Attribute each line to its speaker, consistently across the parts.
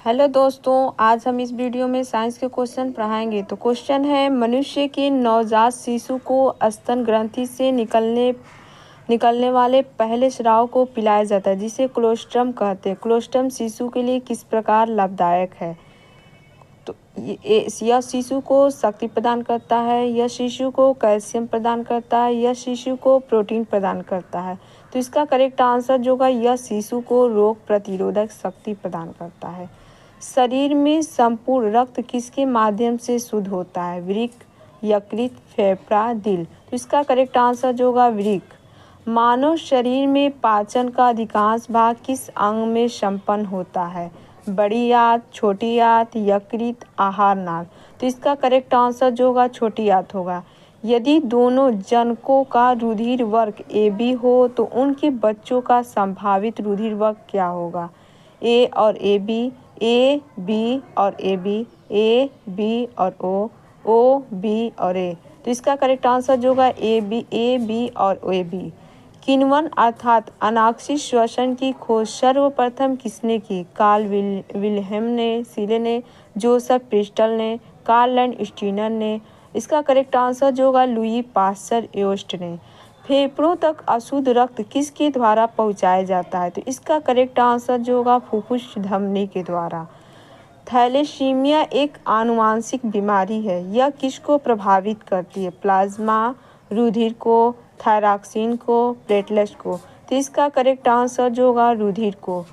Speaker 1: Hello दोस्तों, आज हम इस वीडियो में साइंस के क्वेश्चन पढ़ाएंगे। तो क्वेश्चन है, मनुष्य के नवजात शिशु को स्तन ग्रंथि से निकलने वाले पहले स्राव को पिलाया जाता है जिसे कोलोस्ट्रम कहते हैं। कोलोस्ट्रम शिशु के लिए किस प्रकार लाभदायक है? तो यह शिशु को शक्ति प्रदान करता है, यह शिशु को कैल्शियम प्रदान करता है, यह शिशु को प्रोटीन प्रदान करता है। तो इसका करेक्ट आंसर जो होगा, यह शिशु को रोग प्रतिरोधक शक्ति प्रदान करता है। शरीर में संपूर्ण रक्त किसके माध्यम से शुद्ध होता है? वृक्क, यकृत, फेफड़ा, दिल। तो इसका करेक्ट आंसर जो होगा वृक्क। मानव शरीर में पाचन का अधिकांश भाग किस अंग में संपन्न होता है? बड़ी आंत, छोटी आंत, यकृत, आहार नाल। तो इसका करेक्ट आंसर जो होगा छोटी आंत होगा। यदि दोनों जनकों का रुधिर वर्ग AB हो तो उनके बच्चों का संभावित रुधिर वर्ग क्या होगा? A और AB, A, B और AB, A, B और O, B और A। तो इसका करेक्ट आंसर जो होगा A, B और AB। किण्वन अर्थात अनाक्षिक श्वसन की खोज सर्वप्रथम किसने की? कार्ल विल्हेम ने, सीले ने, जोसेफ प्रिस्टल ने, कार्ल लैंडस्टीनर ने। इसका करेक्ट आंसर जो होगा लुई पास्चर योस्ट ने। फेफड़ों तक अशुद्ध रक्त किसके द्वारा पहुंचाया जाता है? तो इसका करेक्ट आंसर जो होगा फुफ्फुस धमनी के द्वारा। थैलेसीमिया एक आनुवांशिक बीमारी है, यह किसको प्रभावित करती है? प्लाज्मा, रुधिर को, थायरॉक्सिन को, प्लेटलेट्स को। तो इसका करेक्ट आंसर जो होगा रुधिर को।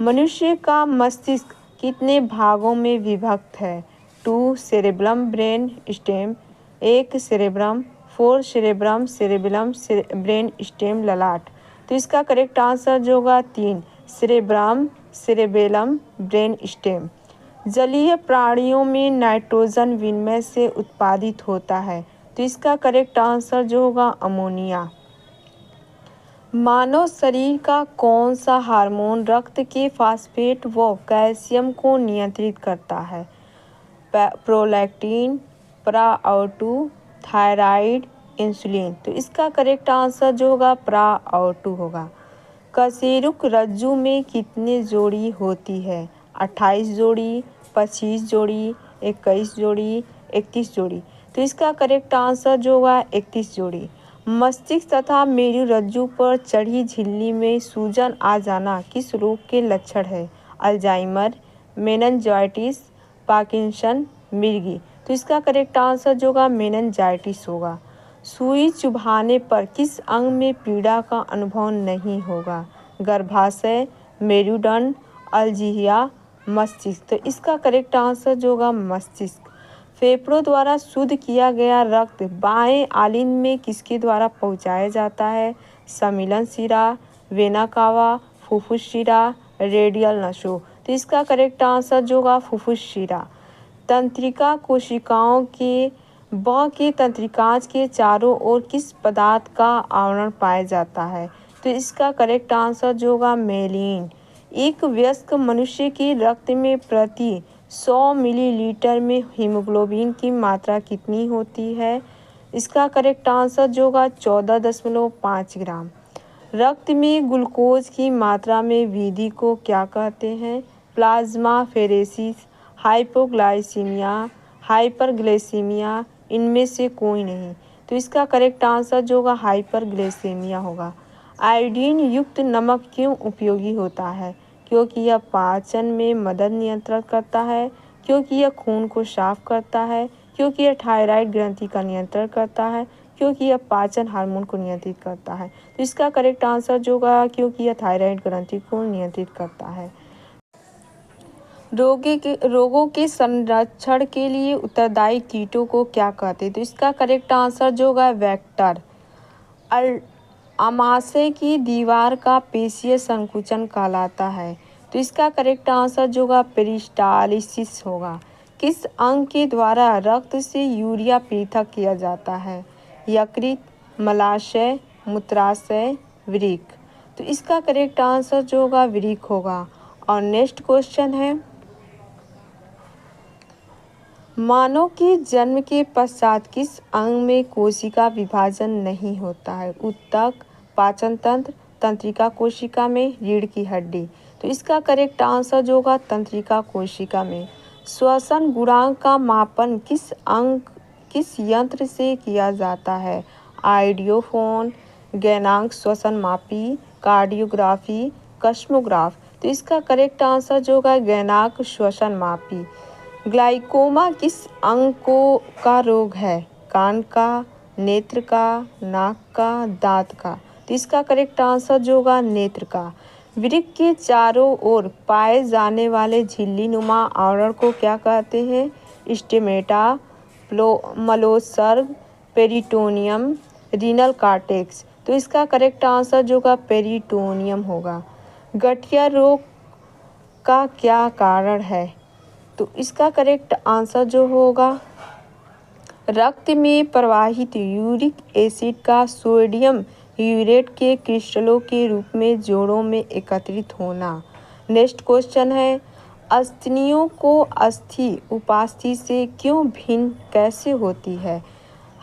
Speaker 1: मनुष्य का मस्तिष्क कितने भागों में विभक्त है? 2 cerebrum brain stem, 1 cerebrum, 4 cerebrum cerebellum brain stem ललाट। तो इसका करेक्ट आंसर जो होगा 3 सेरेब्रम सेरेबेलम ब्रेन स्टेम। जलीय प्राणियों में नाइट्रोजन विनिमय से उत्पादित होता है, तो इसका करेक्ट आंसर जो होगा अमोनिया। मानव शरीर का कौन सा हार्मोन रक्त के फास्फेट व कैल्शियम को नियंत्रित करता है? Prolactin, PRA2, thyroid, insulin. तो इसका करेक्ट आंसर जो होगा PRA2 होगा। कशेरुक रज्जु में कितनी जोड़ी होती है? 28 जोड़ी, 25 जोड़ी, 21 जोड़ी, 31 जोड़ी। तो इसका करेक्ट आंसर जो होगा 31 जोड़ी। मस्तिष्क तथा मेरुरज्जु पर चढ़ी झिल्ली में सूजन आ जाना किस रोग के लक्षण है? अल्जाइमर, मेनिंजाइटिस, पार्किंसन, मिर्गी। तो इसका करेक्ट आंसर जो होगा मेनिंजाइटिस होगा। सुई चुभाने पर किस अंग में पीड़ा का अनुभव नहीं होगा? गर्भाशय, मेरुदंड, अल्जिया, मस्तिष्क। तो इसका करेक्ट आंसर जो होगा मस्तिष्क। फेफड़ों द्वारा शुद्ध किया गया रक्त बाएं आलिंद में किसके द्वारा पहुंचाया जाता है? समिलन शिरा, वेना कावा, फुफ्फुस शिरा, रेडियल नसों। तो इसका करेक्ट आंसर जो होगा फुफ्फुस शिरा। तंत्रिका कोशिकाओं के तंत्रिकांच के चारों ओर किस पदार्थ का आवरण पाया जाता है? तो इसका करेक्ट आंसर जो होगा मेलिन। एक वयस्क मनुष्य के रक्त में प्रति 100 मिलीलीटर में हीमोग्लोबिन की मात्रा कितनी होती है? इसका करेक्ट आंसर जो होगा 14.5 ग्राम। रक्त में ग्लूकोज की मात्रा में वृद्धि को क्या कहते हैं? प्लाज्मा फेरेसिस, हाइपोग्लाइसीमिया, हाइपरग्लाइसीमिया, इनमें से कोई नहीं। तो इसका करेक्ट आंसर जो होगा हाइपरग्लाइसीमिया होगा। आयोडीन युक्त नमक क्यों उपयोगी होता है? क्योंकि यह पाचन में मदद नियंत्रण करता है, क्योंकि यह खून को साफ करता है, क्योंकि यह थायराइड ग्रंथि का नियंत्रण करता है, क्योंकि यह पाचन हार्मोन को नियंत्रित करता है। तो इसका करेक्ट आंसर जो होगा क्योंकि यह थायराइड ग्रंथि को नियंत्रित करता है। रोगों के संरक्षण के लिए उत्तरदायी कीटों को क्या कहते हैं? तो इसका करेक्ट आंसर जो होगा वेक्टर। आमाशय की दीवार का पेशीय संकुचन कहलाता है, तो इसका करेक्ट आंसर जो होगा पेरिस्टालिसिस होगा। किस अंग के द्वारा रक्त से यूरिया पृथक किया जाता है? यकृत, मलाशय, मूत्राशय, वृक्क। तो इसका करेक्ट आंसर जो होगा वृक्क होगा। और नेक्स्ट क्वेश्चन है, मानव के जन्म के पश्चात किस अंग में कोशिका विभाजन नहीं होता है? ऊतक, पाचन तंत्र, तंत्रिका कोशिका में, रीढ़ की हड्डी। तो इसका करेक्ट आंसर जो होगा तंत्रिका कोशिका में। श्वसन गुणांक का मापन किस यंत्र से किया जाता है? आइडियोफोन, गैनांक श्वसन मापी, कार्डियोग्राफी, कस्मोग्राफ। तो इसका करेक्ट आंसर जो होगा गैनांक श्वसन मापी। ग्लाइकोमा किस अंग का रोग है? कान का, नेत्र का, नाक का, दांत का। तो इसका करेक्ट आंसर जो होगा नेत्र का। वृक्क के चारों ओर पाए जाने वाले झिल्ली नुमा आवरण को क्या कहते हैं? स्टेमेटा, मलोसर्ग, पेरिटोनियम, रीनल कार्टेक्स। तो इसका करेक्ट आंसर जो होगा पेरिटोनियम होगा। गठिया रोग का क्या कारण है? तो इसका करेक्ट आंसर जो होगा रक्त में प्रवाहित यूरिक एसिड का सोडियम यूरेट के क्रिस्टलों के रूप में जोड़ों में एकत्रित होना। नेक्स्ट क्वेश्चन है, अस्थियों को अस्थि उपास्थि से क्यों भिन्न कैसे होती है?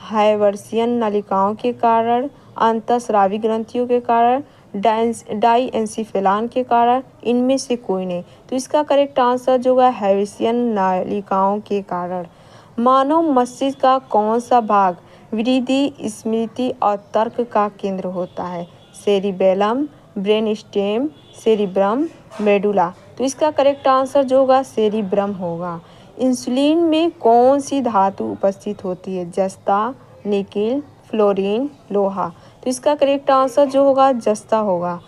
Speaker 1: हाइवर्सियन नलिकाओं के कारण, अंतःस्रावी ग्रंथियों के कारण, डाइएंसिफेलान के कारण, इनमें से कोई नहीं। तो इसका करेक्ट आंसर जो है हाइवर्सियन नलिकाओं के कारण। मानव मस्तिष्क का कौन सा भाग वृद्धि, स्मृति और तर्क का केंद्र होता है? Cerebellum, brain stem, cerebrum, medulla. तो इसका करेक्ट आंसर जो होगा सेरिब्रम होगा। इंसुलिन में कौन सी धातु उपस्थित होती है? जस्ता, निकिल, फ्लोरीन, लोहा। तो इसका करेक्ट आंसर जो होगा जस्ता होगा।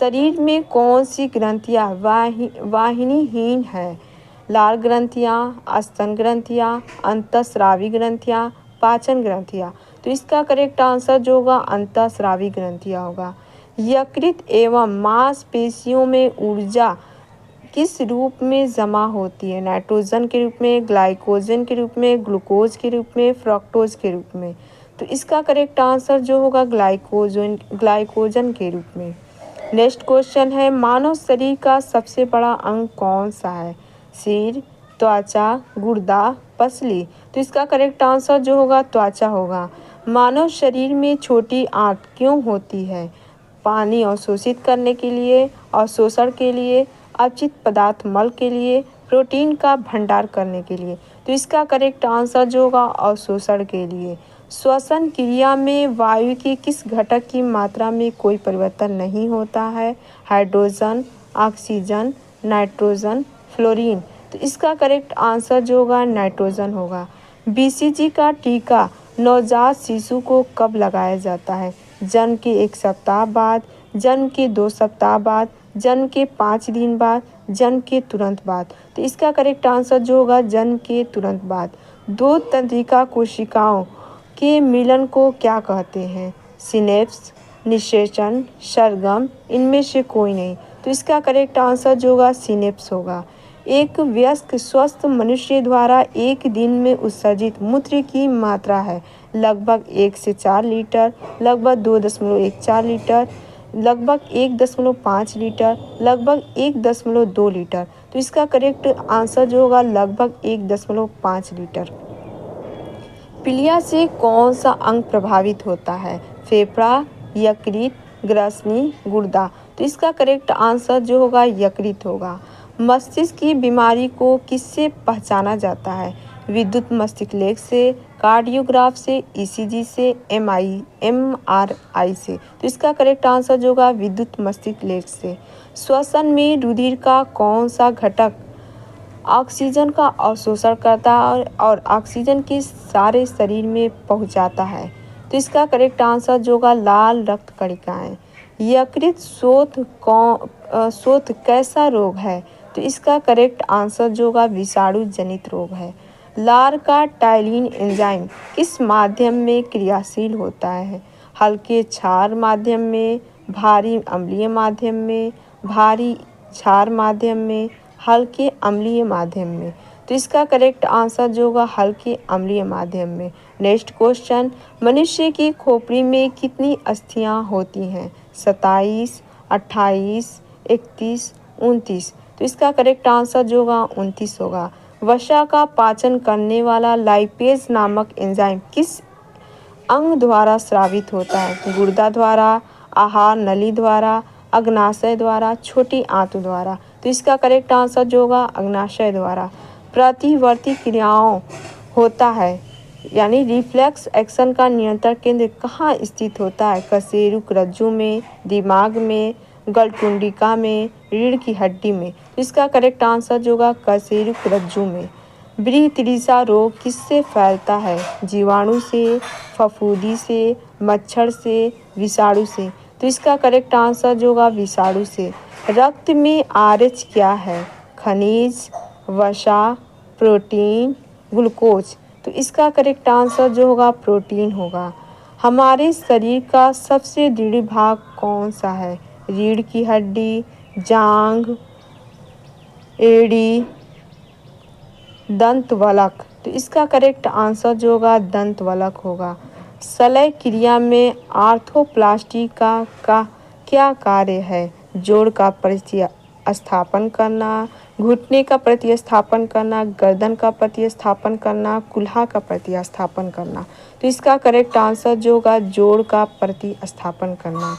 Speaker 1: शरीर में कौन सी ग्रंथियां वाहिनीहीन है? लाल ग्रंथियाँ, स्तन ग्रंथियाँ, अंतःस्रावी ग्रंथियाँ, पाचन ग्रंथियाँ। तो इसका करेक्ट आंसर जो होगा अंतःस्रावी ग्रंथियाँ होगा। यकृत एवं मांसपेशियों में ऊर्जा किस रूप में जमा होती है? नाइट्रोजन के रूप में, ग्लाइकोजन के रूप में, ग्लूकोज के रूप में, फ्रक्टोज के रूप में। तो इसका करेक्ट आंसर जो होगा ग्लाइकोजन के रूप में। नेक्स्ट क्वेश्चन है, मानव शरीर का सबसे बड़ा अंग कौन सा है? सिर, त्वचा, गुर्दा, पसली। तो इसका करेक्ट आंसर जो होगा त्वचा होगा। मानव शरीर में छोटी आंत क्यों होती है? पानी अवशोषित करने के लिए, अवशोषण के लिए, अपचित पदार्थ मल के लिए, प्रोटीन का भंडार करने के लिए। तो इसका करेक्ट आंसर जो होगा अवशोषण के लिए। श्वसन क्रिया में वायु के किस घटक की मात्रा में कोई परिवर्तन नहीं होता है? Hydrogen, oxygen, nitrogen, fluorine. तो इसका करेक्ट आंसर जो होगा नाइट्रोजन होगा। बीसीजी का टीका नवजात शिशु को कब लगाया जाता है? जन्म के 1 सप्ताह बाद, जन्म के 2 सप्ताह बाद, जन्म के 5 दिन बाद, जन्म के तुरंत बाद। तो इसका करेक्ट आंसर जो होगा जन्म के तुरंत बाद। दो तंत्रिका कोशिकाओं के मिलन को क्या कहते हैं? सिनेप्स, निषेचन, सरगम, इनमें से कोई नहीं। तो इसका करेक्ट आंसर जो होगा सिनेप्स होगा। एक वयस्क स्वस्थ मनुष्य द्वारा एक दिन में उत्सर्जित मूत्र की मात्रा है लगभग 1 से 4 लीटर, लगभग 2.14 लीटर, लगभग 1.5 लीटर, लगभग 1.2 लीटर। तो इसका करेक्ट आंसर जो होगा लगभग 1.5 लीटर। पीलिया से कौन सा अंग प्रभावित होता है? फेफड़ा, यकृत, ग्रसनी, गुर्दा। तो इसका करेक्ट आंसर जो होगा यकृत होगा। मस्तिष्क की बीमारी को किससे पहचाना जाता है? विद्युत मस्तिष्क लेख से, कार्डियोग्राफ से, ईसीजी से, एमआरआई से। तो इसका करेक्ट आंसर जो होगा विद्युत मस्तिष्क लेख से। श्वसन में रुधिर का कौन सा घटक ऑक्सीजन का अवशोषण करता है और ऑक्सीजन के सारे शरीर में पहुंचाता है? तो इसका करेक्ट आंसर जो होगा लाल रक्त कणिकाएं। यकृत शोथ कैसा रोग है? तो इसका करेक्ट आंसर जो होगा विषाणु जनित रोग है। लार का टाइलिन एंजाइम किस माध्यम में क्रियाशील होता है? हल्के क्षार माध्यम में, भारी अम्लीय माध्यम में, भारी क्षार माध्यम में, हल्के अम्लीय माध्यम में। तो इसका करेक्ट आंसर जो होगा हल्के अम्लीय माध्यम में। नेक्स्ट क्वेश्चन, मनुष्य की खोपड़ी में कितनी अस्थियां होती हैं? 27, 28, 31, 29। तो इसका करेक्ट आंसर जो होगा 29 होगा। वसा का पाचन करने वाला लाइपेज नामक एंजाइम किस अंग द्वारा स्रावित होता है? गुर्दा द्वारा, आहार नली द्वारा, अग्नाशय द्वारा, छोटी आंत द्वारा। तो इसका करेक्ट आंसर जो होगा अग्नाशय द्वारा। प्रतिवर्ती क्रियाओं होता है यानी रिफ्लेक्स एक्शन का नियंत्रण केंद्र कहाँ स्थित होता है? कशेरुक रज्जु में, दिमाग में, गलकुंडिका में, रीढ़ की हड्डी में। इसका करेक्ट आंसर जो होगा कशेरुक रज्जु में। वृत्तिरिसा रोग किससे फैलता है? जीवाणु से, फफूंदी से, मच्छर से, विषाणु से। तो इसका करेक्ट आंसर जो होगा विषाणु से। रक्त में RH क्या है? खनिज, वसा, प्रोटीन, ग्लूकोज। तो इसका करेक्ट आंसर जो होगा प्रोटीन होगा। हमारे शरीर का सबसे दृढ़ भाग कौन सा है? रीढ़ की हड्डी, जांघ, एड़ी, दंतवलक। तो इसका करेक्ट आंसर जो होगा दंतवलक होगा। शल्य क्रिया में आर्थ्रोप्लास्टी का क्या कार्य है? जोड़ का प्रतिस्थापन करना, घुटने का प्रतिस्थापन करना, गर्दन का प्रतिस्थापन करना, कुल्हा का प्रतिस्थापन करना। तो इसका करेक्ट आंसर जो होगा जोड़ का प्रतिस्थापन करना।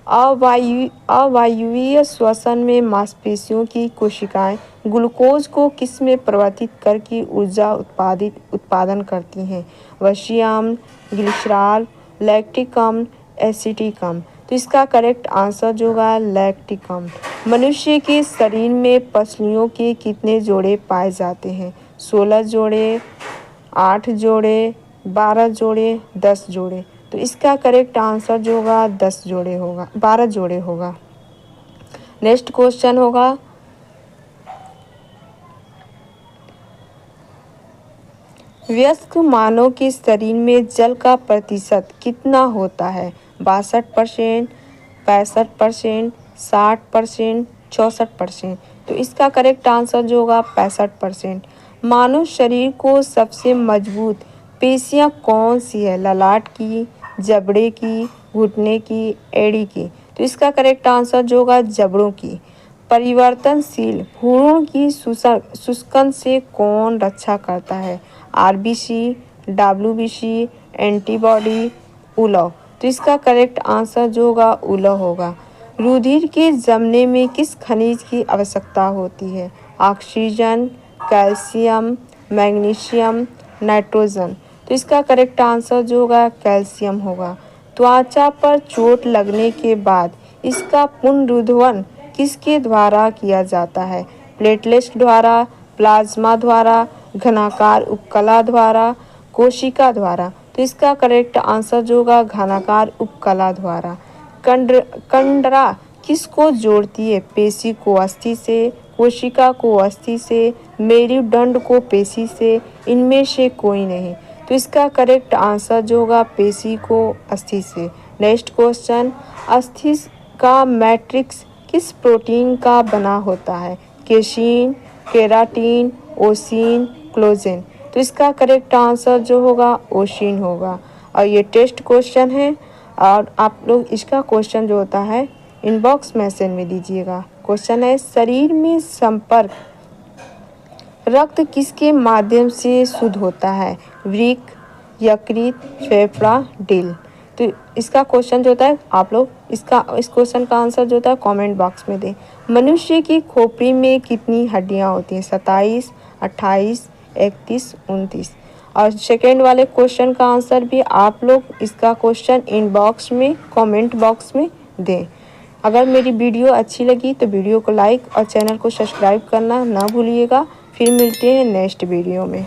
Speaker 1: अवायवीय श्वसन में मांसपेशियों की कोशिकाएं ग्लूकोज को किस में परिवर्तित करके ऊर्जा उत्पादन करती हैं? वसीय अम्ल, ग्लिसरॉल, लैक्टिक अम्ल, एसिटिक अम्ल। तो इसका करेक्ट आंसर जो होगा लैक्टिक अम्ल। मनुष्य के शरीर में पसलियों के कितने जोड़े पाए जाते हैं? 16 जोड़े, 8 जोड़े, 12 जोड़े, 10 जोड़े। तो इसका करेक्ट आंसर जो होगा 10 जोड़े होगा, 12 जोड़े होगा। नेक्स्ट क्वेश्चन होगा वयस्क मानव के शरीर में जल का प्रतिशत कितना होता है? 62%, 65%, 60%, 64%। तो इसका करेक्ट आंसर जो होगा 65%। मानव शरीर को सबसे मजबूत पेशियां कौन सी है? ललाट की, जबड़े की, घुटने की, एड़ी की। तो इसका करेक्ट आंसर जो होगा जबड़ों की। परिवर्तनशील भ्रूण की शुष्कन से कौन रक्षा करता है? RBC, WBC, एंटीबॉडी, उलव। तो इसका करेक्ट आंसर जो होगा उलव होगा। रुधिर के जमने में किस खनिज की आवश्यकता होती है? Oxygen, calcium, magnesium, nitrogen. तो इसका करेक्ट आंसर जो होगा कैल्शियम होगा। त्वचा पर चोट लगने के बाद इसका पुनरुद्धार किसके द्वारा किया जाता है? प्लेटलेट्स द्वारा, प्लाज्मा द्वारा, घनाकार उपकला द्वारा, कोशिका द्वारा। तो इसका करेक्ट आंसर जो होगा घनाकार उपकला द्वारा। कंडरा किसको जोड़ती है? पेशी को अस्थि से, कोशिका को अस्थि से, मेरुदंड को पेशी से, इनमें से कोई नहीं। तो इसका करेक्ट आंसर जो होगा पेशी को अस्थि से। नेक्स्ट क्वेश्चन, अस्थि का मैट्रिक्स किस प्रोटीन का बना होता है? Casein, keratin, ossein, collagen. तो इसका करेक्ट आंसर जो होगा ओसिन होगा। और ये टेस्ट क्वेश्चन है और आप लोग इसका क्वेश्चन जो होता है इनबॉक्स मैसेज में दीजिएगा। क्वेश्चन है शरीर में संपर्क रक्त किसके माध्यम से शुद्ध होता है? वृक्क, यकृत, फेफड़ा, दिल। तो इसका क्वेश्चन जो होता है आप लोग इस क्वेश्चन का आंसर जो होता है कमेंट बॉक्स में दें। मनुष्य की खोपड़ी में कितनी हड्डियां होती हैं? 27, 28, 31, 29। और सेकेंड वाले क्वेश्चन का आंसर भी आप लोग इसका क्वेश्चन इनबॉक्स में कमेंट बॉक्स में दें। अगर मेरी वीडियो अच्छी लगी तो वीडियो को लाइक और चैनल को सब्सक्राइब करना ना भूलिएगा। फिर मिलते हैं नेक्स्ट वीडियो में।